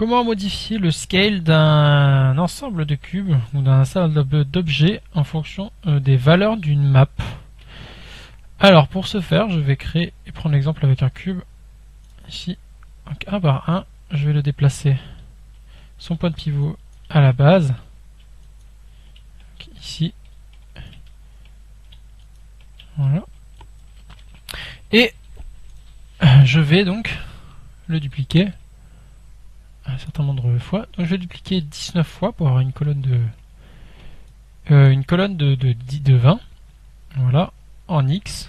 Comment modifier le scale d'un ensemble de cubes ou d'un ensemble d'objets en fonction des valeurs d'une map? Alors pour ce faire, je vais créer et prendre l'exemple avec un cube. Ici, donc 1 par 1, je vais le déplacer son point de pivot à la base. Donc ici. Voilà. Et je vais donc le dupliquer un certain nombre de fois. Donc je vais dupliquer 19 fois pour avoir une colonne de 20. Voilà, en X.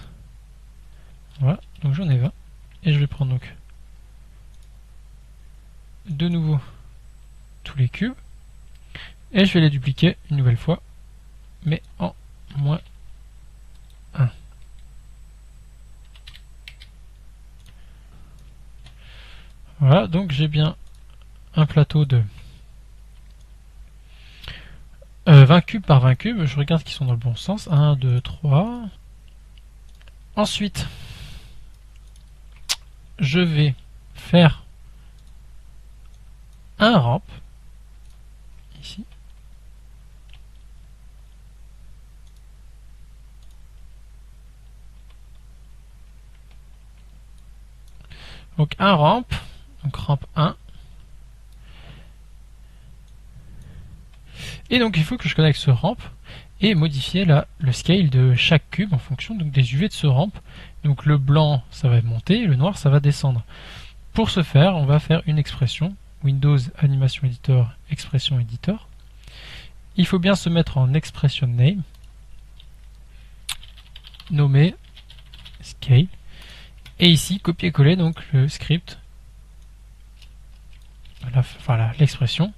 Voilà, donc j'en ai 20. Et je vais prendre donc de nouveau tous les cubes. Et je vais les dupliquer une nouvelle fois, mais en moins 1. Voilà, donc j'ai bien un plateau de 20 cubes par 20 cubes. Je regarde qu'ils sont dans le bon sens. 1, 2, 3. Ensuite, je vais faire un ramp. Ici. Donc un ramp. Donc ramp 1. Et donc il faut que je connecte ce ramp et modifier le scale de chaque cube en fonction donc, des UV de ce ramp. Donc le blanc ça va monter, le noir ça va descendre. Pour ce faire, on va faire une expression, Windows Animation Editor, expression editor. Il faut bien se mettre en expression name, nommer scale, et ici copier-coller donc le script, voilà l'expression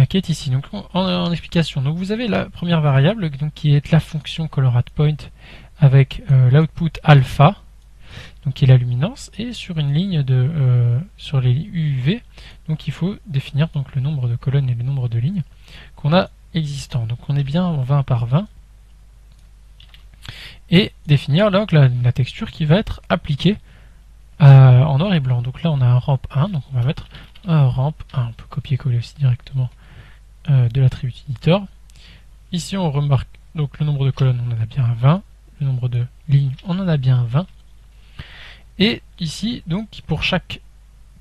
qui est ici. Donc en explication, donc vous avez la première variable donc, qui est la fonction color@point avec l'output alpha, donc qui est la luminance, et sur une ligne de sur les UV, donc il faut définir donc le nombre de colonnes et le nombre de lignes qu'on a existants. Donc on est bien en 20 par 20 et définir donc la texture qui va être appliquée en noir et blanc. Donc là on a un ramp 1, donc on va mettre un ramp 1. On peut copier-coller aussi directement de l'attribut editor. Ici on remarque donc le nombre de colonnes, on en a bien 20, le nombre de lignes, on en a bien 20. Et ici, donc pour chaque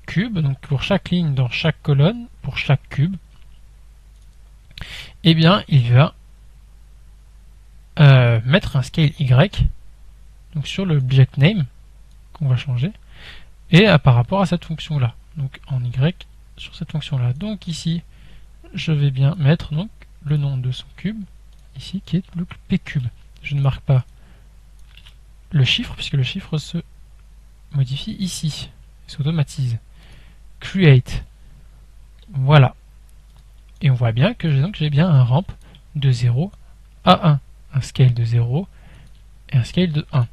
cube, donc pour chaque ligne dans chaque colonne, pour chaque cube, eh bien il va mettre un scale Y donc sur l'object name qu'on va changer et par rapport à cette fonction là, donc en Y sur cette fonction là. Donc ici je vais bien mettre donc le nom de son cube ici qui est le pcube. Je ne marque pas le chiffre puisque le chiffre se modifie ici, s'automatise. Create. Voilà. Et on voit bien que j'ai bien un ramp de 0 à 1. Un scale de 0 et un scale de 1. Vous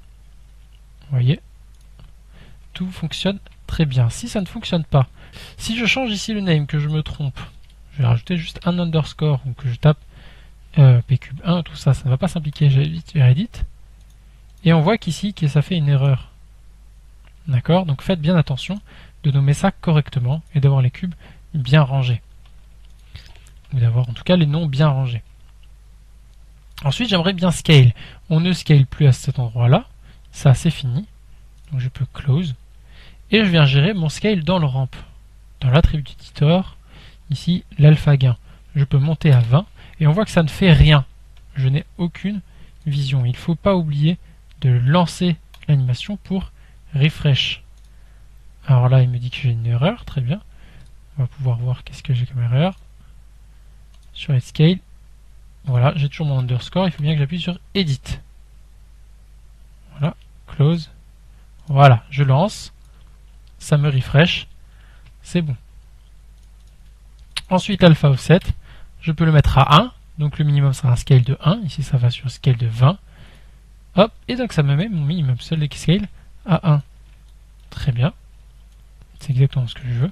voyez? Tout fonctionne très bien. Si ça ne fonctionne pas, si je change ici le name, que je me trompe, je vais rajouter juste un underscore ou que je tape pcube 1, tout ça, ça ne va pas s'impliquer. J'ai vite vers edit. Et on voit qu'ici, que ça fait une erreur. D'accord? Donc faites bien attention de nommer ça correctement et d'avoir les cubes bien rangés. Ou d'avoir en tout cas les noms bien rangés. Ensuite, j'aimerais bien scale. On ne scale plus à cet endroit-là. Ça, c'est fini. Donc je peux close. Et je viens gérer mon scale dans le ramp. Dans l'attribut editor, ici, l'alpha gain. Je peux monter à 20 et on voit que ça ne fait rien. Je n'ai aucune vision. Il ne faut pas oublier de lancer l'animation pour refresh. Alors là, il me dit que j'ai une erreur. Très bien. On va pouvoir voir qu'est-ce que j'ai comme erreur. Sur Edit Scale. Voilà, j'ai toujours mon underscore. Il faut bien que j'appuie sur Edit. Voilà, close. Voilà, je lance. Ça me refresh. C'est bon. Ensuite, alpha offset. Je peux le mettre à 1. Donc le minimum sera un scale de 1. Ici, ça va sur un scale de 20. Hop, et donc ça me met mon minimum select scale à 1. Très bien. C'est exactement ce que je veux.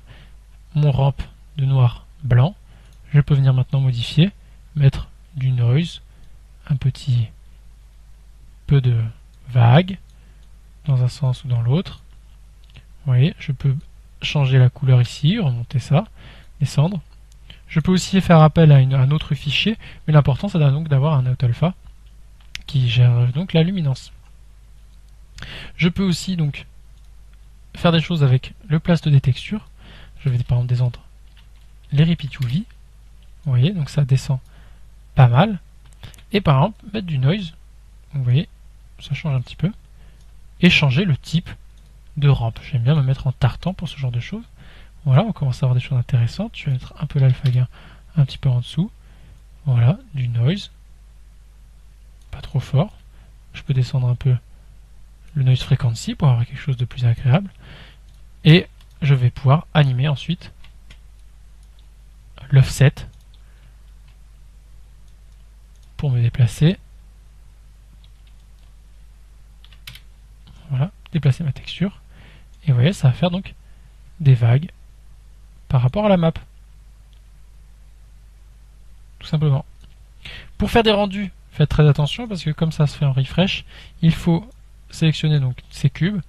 Mon ramp de noir blanc. Je peux venir maintenant modifier, mettre du noise, un petit peu de vague, dans un sens ou dans l'autre. Vous voyez, je peux changer la couleur ici, remonter ça, descendre. Je peux aussi faire appel à un autre fichier, mais l'important c'est donc d'avoir un AutoAlpha qui gère donc la luminance. Je peux aussi donc faire des choses avec le place des textures. Je vais par exemple descendre les repeat UV. Vous voyez, donc ça descend pas mal. Et par exemple, mettre du noise. Vous voyez, ça change un petit peu. Et changer le type de rampe. J'aime bien me mettre en tartan pour ce genre de choses. Voilà, on commence à avoir des choses intéressantes. Je vais mettre un peu l'alpha gain un petit peu en dessous. Voilà, du noise. Pas trop fort. Je peux descendre un peu le noise frequency pour avoir quelque chose de plus agréable. Et je vais pouvoir animer ensuite l'offset pour me déplacer. Voilà, déplacer ma texture. Et vous voyez, ça va faire donc des vagues par rapport à la map. Tout simplement. Pour faire des rendus, faites très attention parce que comme ça se fait en refresh, il faut sélectionner donc ces cubes,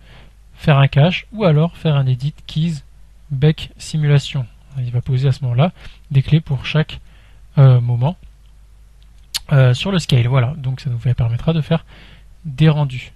faire un cache ou alors faire un edit keys bec simulation. Il va poser à ce moment-là des clés pour chaque moment sur le scale. Voilà, donc ça nous permettra de faire des rendus.